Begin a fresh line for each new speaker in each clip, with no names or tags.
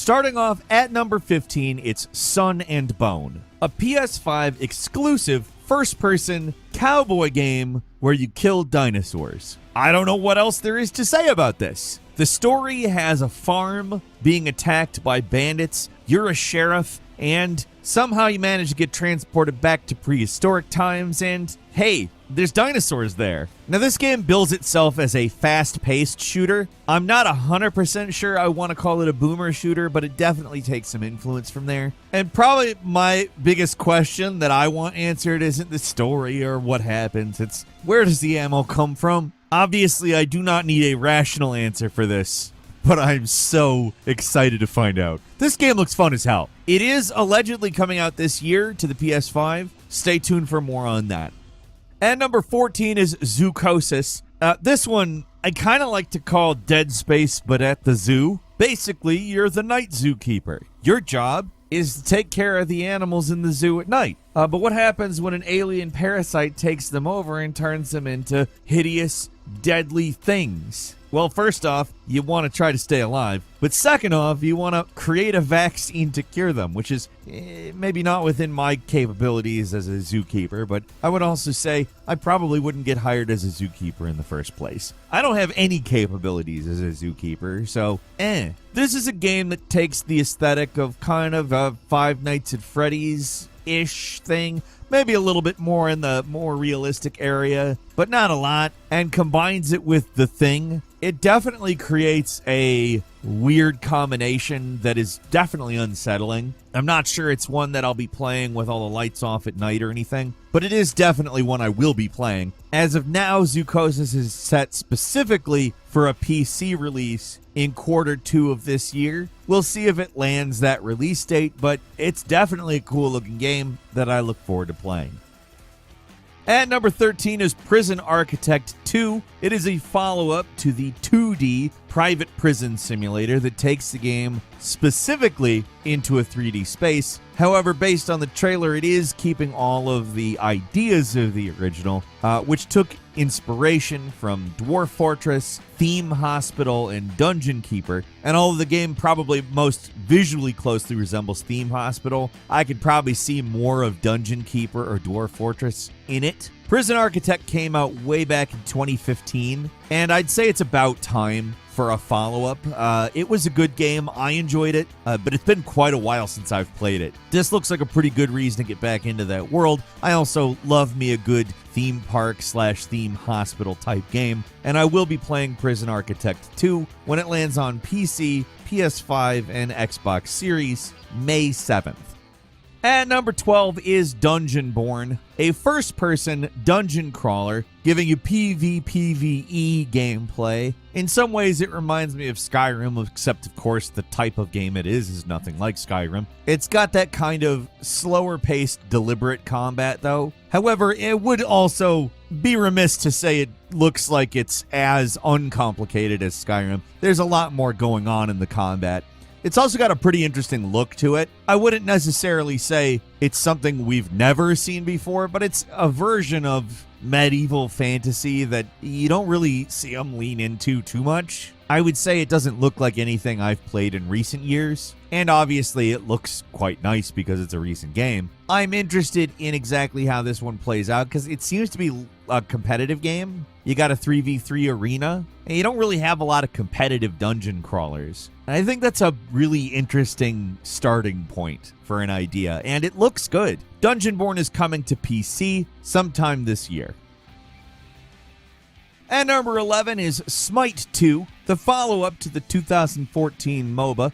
Starting off at number 15, it's Sun and Bone, a PS5 exclusive first-person cowboy game where you kill dinosaurs. I don't know what else there is to say about this. The story has a farm being attacked by bandits, you're a sheriff, and somehow you manage to get transported back to prehistoric times, and hey, there's dinosaurs there. Now, this game bills itself as a fast-paced shooter. I'm not 100% sure I want to call it a boomer shooter, but it definitely takes some influence from there. And probably my biggest question that I want answered isn't the story or what happens. It's where does the ammo come from? Obviously, I do not need a rational answer for this, but I'm so excited to find out. This game looks fun as hell. It is allegedly coming out this year to the PS5. Stay tuned for more on that. And number 14 is Zoocosis. This one I kind of like to call Dead Space, but at the zoo. Basically, you're the night zookeeper. Your job is to take care of the animals in the zoo at night. But what happens when an alien parasite takes them over and turns them into hideous, deadly things? Well, first off, you want to try to stay alive. But second off, you want to create a vaccine to cure them, which is maybe not within my capabilities as a zookeeper, but I would also say I probably wouldn't get hired as a zookeeper in the first place. I don't have any capabilities as a zookeeper, so This is a game that takes the aesthetic of kind of a Five Nights at Freddy's-ish thing, maybe a little bit more in the more realistic area, but not a lot, and combines it with The Thing. It definitely creates a weird combination that is definitely unsettling. I'm not sure it's one that I'll be playing with all the lights off at night or anything, but it is definitely one I will be playing. As of now, Zoocosis is set specifically for a PC release in Q2 of this year. We'll see if it lands that release date, but it's definitely a cool looking game that I look forward to playing. At number 13 is Prison Architect 2. It is a follow-up to the 2D private prison simulator that takes the game specifically into a 3D space. However, based on the trailer, it is keeping all of the ideas of the original, which took inspiration from Dwarf Fortress, Theme Hospital, and Dungeon Keeper. And although the game probably most visually closely resembles Theme Hospital, I could probably see more of Dungeon Keeper or Dwarf Fortress in it. Prison Architect came out way back in 2015, and I'd say it's about time for a follow-up. It was a good game. I enjoyed it, but it's been quite a while since I've played it. This looks like a pretty good reason to get back into that world. I also love me a good theme park / theme hospital type game, and I will be playing Prison Architect 2 when it lands on PC, PS5, and Xbox Series May 7th. At number 12 is Dungeonborn, a first-person dungeon crawler giving you PvPvE gameplay. In some ways, it reminds me of Skyrim, except, of course, the type of game it is nothing like Skyrim. It's got that kind of slower-paced, deliberate combat, though. However, it would also be remiss to say it looks like it's as uncomplicated as Skyrim. There's a lot more going on in the combat. It's also got a pretty interesting look to it. I wouldn't necessarily say it's something we've never seen before, but it's a version of medieval fantasy that you don't really see them lean into too much. I would say it doesn't look like anything I've played in recent years, and obviously it looks quite nice because it's a recent game. I'm interested in exactly how this one plays out because it seems to be a competitive game. You got a 3v3 arena, and you don't really have a lot of competitive dungeon crawlers. And I think that's a really interesting starting point for an idea, and it looks good. Dungeonborn is coming to PC sometime this year. And number 11 is Smite 2, the follow-up to the 2014 MOBA.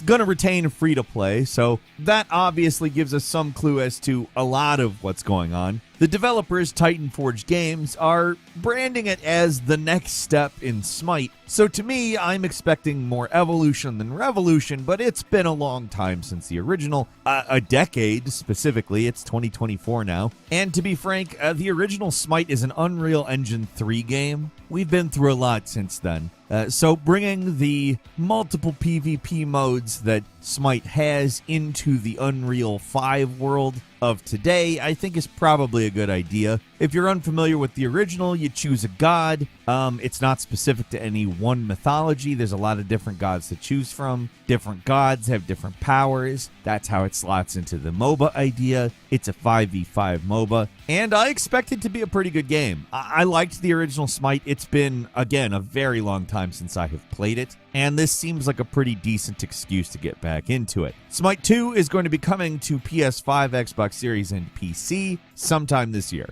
Gonna retain free-to-play, so that obviously gives us some clue as to a lot of what's going on. The developers, Titanforge Games, are branding it as the next step in Smite. So to me, I'm expecting more evolution than revolution, but it's been a long time since the original. A decade, specifically. It's 2024 now. And to be frank, the original Smite is an Unreal Engine 3 game. We've been through a lot since then. So bringing the multiple PvP modes that Smite has into the Unreal 5 world of today, I think is probably a good idea. If you're unfamiliar with the original, you choose a god. It's not specific to any one mythology. There's a lot of different gods to choose from. Different gods have different powers. That's how it slots into the MOBA idea. It's a 5v5 MOBA, and I expect it to be a pretty good game. I liked the original Smite. It's been, again, a very long time since I have played it, and this seems like a pretty decent excuse to get back into it. Smite 2 is going to be coming to PS5, Xbox Series, and PC sometime this year.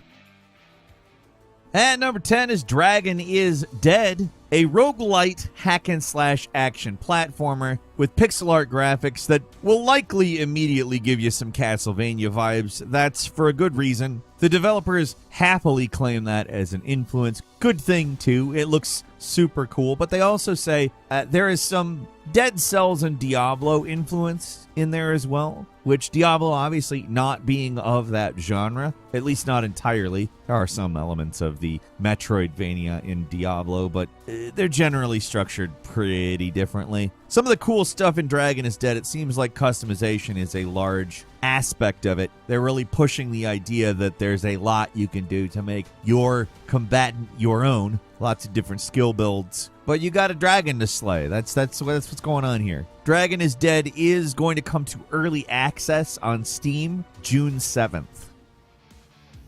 At number 10 is Dragon is Dead, a roguelite hack-and-slash action platformer with pixel art graphics that will likely immediately give you some Castlevania vibes. That's for a good reason. The developers happily claim that as an influence. Good thing, too. It looks super cool, but they also say there is some Dead Cells and Diablo influence in there as well, which Diablo obviously not being of that genre, at least not entirely. There are some elements of the Metroidvania in Diablo, but they're generally structured pretty differently. Some of the cool stuff in Dragon is Dead, it seems like customization is a large aspect of it. They're really pushing the idea that there's a lot you can do to make your combatant your own. Lots of different skill builds, but you got a dragon to slay. That's what's going on here. Dragon is Dead is going to come to early access on Steam June 7th.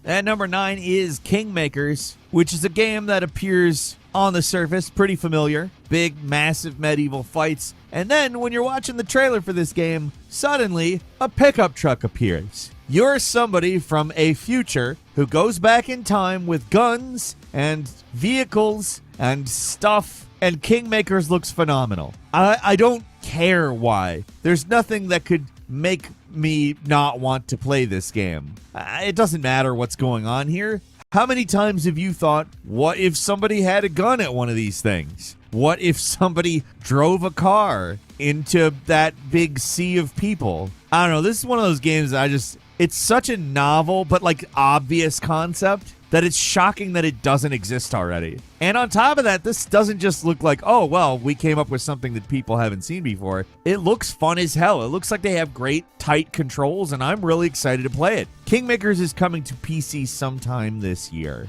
At number 9 is Kingmakers, which is a game that appears on the surface pretty familiar. Big, massive medieval fights. And then when you're watching the trailer for this game, suddenly a pickup truck appears. You're somebody from a future who goes back in time with guns and vehicles and stuff, and Kingmakers looks phenomenal. I don't care why. There's nothing that could make me not want to play this game. It doesn't matter what's going on here. How many times have you thought, what if somebody had a gun at one of these things? What if somebody drove a car into that big sea of people? I don't know. This is one of those games that it's such a novel but like obvious concept that it's shocking that it doesn't exist already. And on top of that, this doesn't just look like, oh, well, we came up with something that people haven't seen before. It looks fun as hell. It looks like they have great, tight controls, and I'm really excited to play it. Kingmakers is coming to PC sometime this year.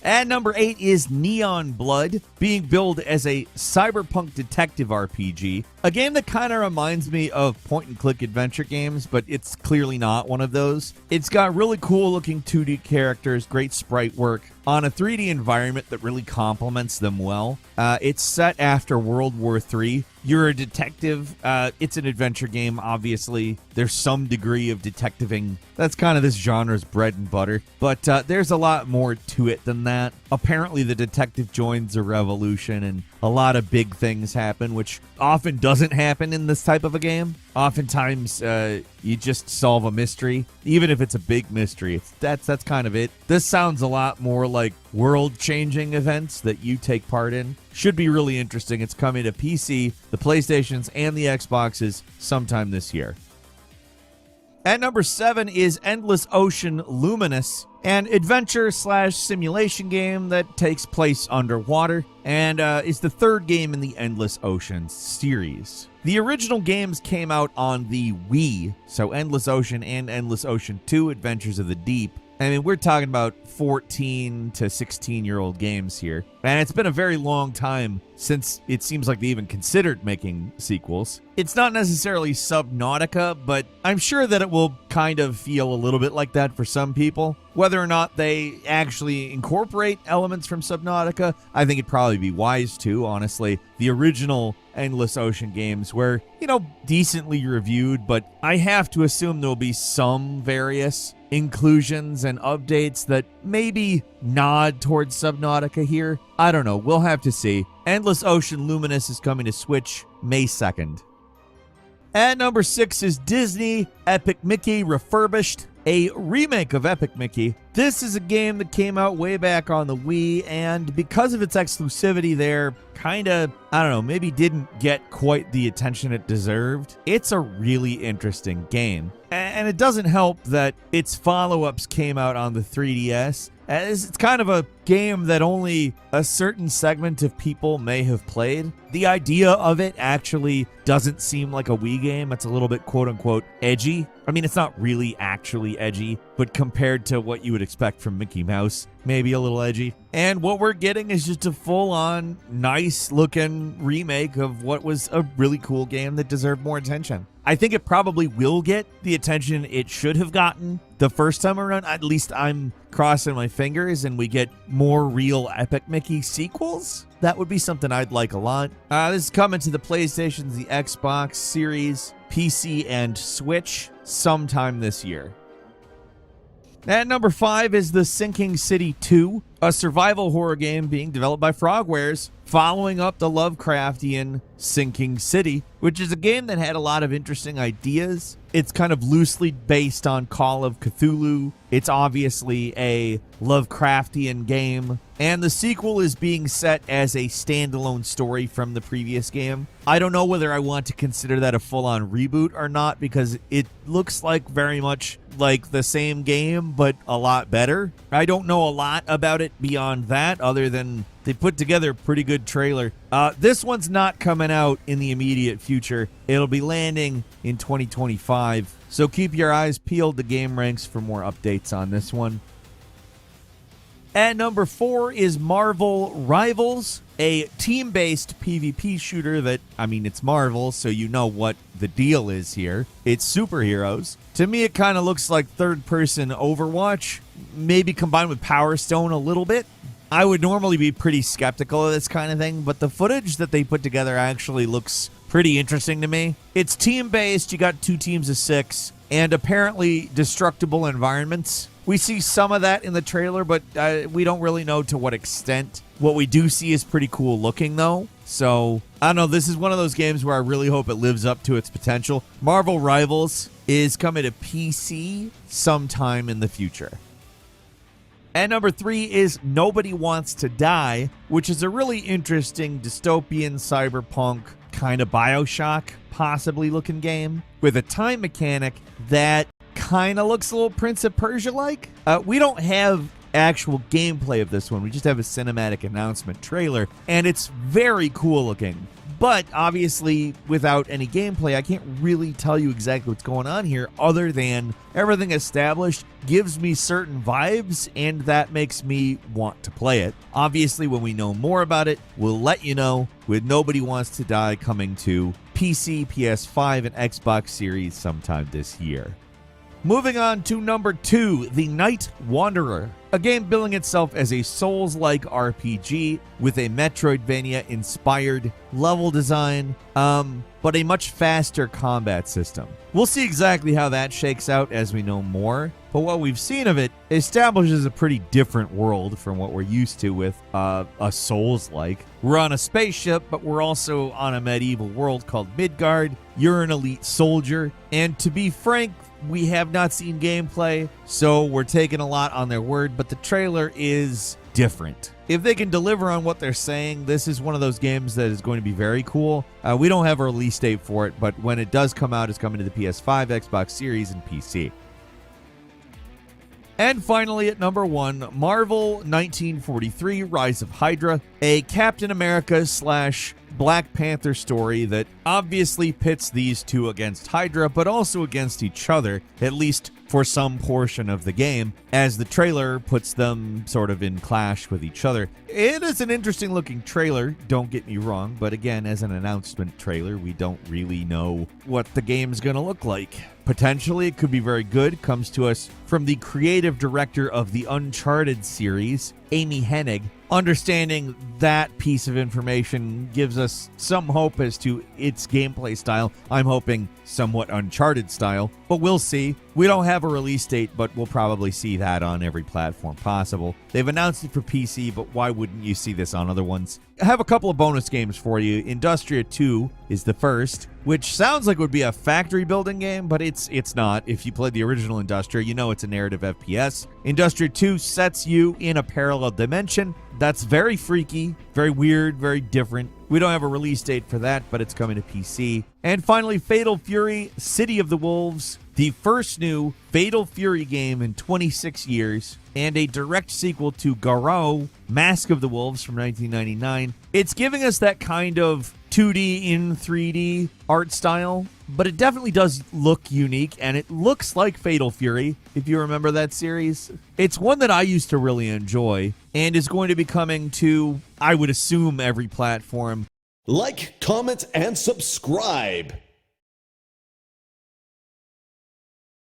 At number 8 is Neon Blood, being billed as a cyberpunk detective RPG, a game that kind of reminds me of point-and-click adventure games, but it's clearly not one of those. It's got really cool-looking 2D characters, great sprite work, on a 3D environment that really complements them well. It's set after World War III. You're a detective. It's an adventure game, obviously. There's some degree of detectiving. That's kind of this genre's bread and butter. But there's a lot more to it than that. Apparently, the detective joins a revolution, and a lot of big things happen, which often doesn't happen in this type of a game. Oftentimes, you just solve a mystery, even if it's a big mystery. That's kind of it. This sounds a lot more like world-changing events that you take part in. Should be really interesting. It's coming to PC, the PlayStations, and the Xboxes sometime this year. At number 7 is Endless Ocean Luminous, an adventure/simulation game that takes place underwater and is the third game in the Endless Ocean series. The original games came out on the Wii, so Endless Ocean and Endless Ocean 2 Adventures of the Deep. I mean, we're talking about 14 to 16-year-old games here. And it's been a very long time since it seems like they even considered making sequels. It's not necessarily Subnautica, but I'm sure that it will kind of feel a little bit like that for some people. Whether or not they actually incorporate elements from Subnautica, I think it'd probably be wise to, honestly. The original Endless Ocean games were, decently reviewed, but I have to assume there'll be some various inclusions and updates that maybe nod towards Subnautica here. I don't know. We'll have to see. Endless Ocean Luminous is coming to Switch May 2nd. At number 6 is Disney Epic Mickey Refurbished, a remake of Epic Mickey. This is a game that came out way back on the Wii, and because of its exclusivity there, maybe didn't get quite the attention it deserved. It's a really interesting game. And it doesn't help that its follow-ups came out on the 3DS, as it's kind of a game that only a certain segment of people may have played. The idea of it actually doesn't seem like a Wii game. It's a little bit quote-unquote edgy. I mean, it's not really actually edgy, but compared to what you would expect from Mickey Mouse, maybe a little edgy. And what we're getting is just a full-on, nice-looking remake of what was a really cool game that deserved more attention. I think it probably will get the attention it should have gotten the first time around. At least I'm crossing my fingers and we get more real Epic Mickey sequels. That would be something I'd like a lot. This is coming to the PlayStation, the Xbox Series, PC, and Switch sometime this year. At number 5 is The Sinking City 2, a survival horror game being developed by Frogwares, following up the Lovecraftian Sinking City, which is a game that had a lot of interesting ideas. It's kind of loosely based on Call of Cthulhu. It's obviously a Lovecraftian game, and the sequel is being set as a standalone story from the previous game. I don't know whether I want to consider that a full-on reboot or not, because it looks like very much like the same game, but a lot better. I don't know a lot about it beyond that, other than they put together a pretty good trailer. This one's not coming out in the immediate future. It'll be landing in 2025, so keep your eyes peeled to Game Ranks for more updates on this one. At number 4 is Marvel Rivals, a team-based PvP shooter that, I mean, it's Marvel, so you know what the deal is here. It's superheroes. To me, it kind of looks like third-person Overwatch, maybe combined with Power Stone a little bit. I would normally be pretty skeptical of this kind of thing, but the footage that they put together actually looks pretty interesting to me. It's team-based, you got 2 teams of 6, and apparently destructible environments. We see some of that in the trailer, but we don't really know to what extent. What we do see is pretty cool looking, though. So, I don't know, this is one of those games where I really hope it lives up to its potential. Marvel Rivals is coming to PC sometime in the future. And number 3 is Nobody Wants to Die, which is a really interesting dystopian cyberpunk kind of BioShock possibly looking game with a time mechanic that kind of looks a little Prince of Persia-like. We don't have actual gameplay of this one. We just have a cinematic announcement trailer, and it's very cool looking. But obviously, without any gameplay, I can't really tell you exactly what's going on here, other than everything established gives me certain vibes, and that makes me want to play it. Obviously, when we know more about it, we'll let you know, with Nobody Wants to Die coming to PC, PS5, and Xbox Series sometime this year. Moving on to number 2, The Night Wanderer, a game billing itself as a Souls-like RPG with a Metroidvania-inspired level design, but a much faster combat system. We'll see exactly how that shakes out as we know more, but what we've seen of it establishes a pretty different world from what we're used to with a Souls-like. We're on a spaceship, but we're also on a medieval world called Midgard. You're an elite soldier, and to be frank, we have not seen gameplay, so we're taking a lot on their word, but the trailer is different. If they can deliver on what they're saying, this is one of those games that is going to be very cool. We don't have a release date for it, but when it does come out, it's coming to the PS5, Xbox Series, and PC. And finally, at number 1, Marvel 1943 Rise of Hydra, a Captain America / Black Panther story that obviously pits these two against Hydra, but also against each other, at least for some portion of the game, as the trailer puts them sort of in clash with each other. It is an interesting looking trailer, don't get me wrong, but again, as an announcement trailer, we don't really know what the game's gonna look like. Potentially, it could be very good. Comes to us from the creative director of the Uncharted series, Amy Hennig. Understanding that piece of information gives us some hope as to its gameplay style. I'm hoping somewhat Uncharted style, but we'll see. We don't have a release date, but we'll probably see that on every platform possible. They've announced it for PC, but why wouldn't you see this on other ones? I have a couple of bonus games for you. Industria 2 is the first, which sounds like it would be a factory building game, but it's not. If you played the original Industria, you know it's a narrative FPS. Industria 2 sets you in a parallel dimension. That's very freaky, very weird, very different. We don't have a release date for that, but it's coming to PC. And finally, Fatal Fury, City of the Wolves, the first new Fatal Fury game in 26 years, and a direct sequel to Garou, Mask of the Wolves from 1999. It's giving us that kind of 2D in 3D art style, but it definitely does look unique, and it looks like Fatal Fury, if you remember that series. It's one that I used to really enjoy, and is going to be coming to, I would assume, every platform.
Like, comment, and subscribe.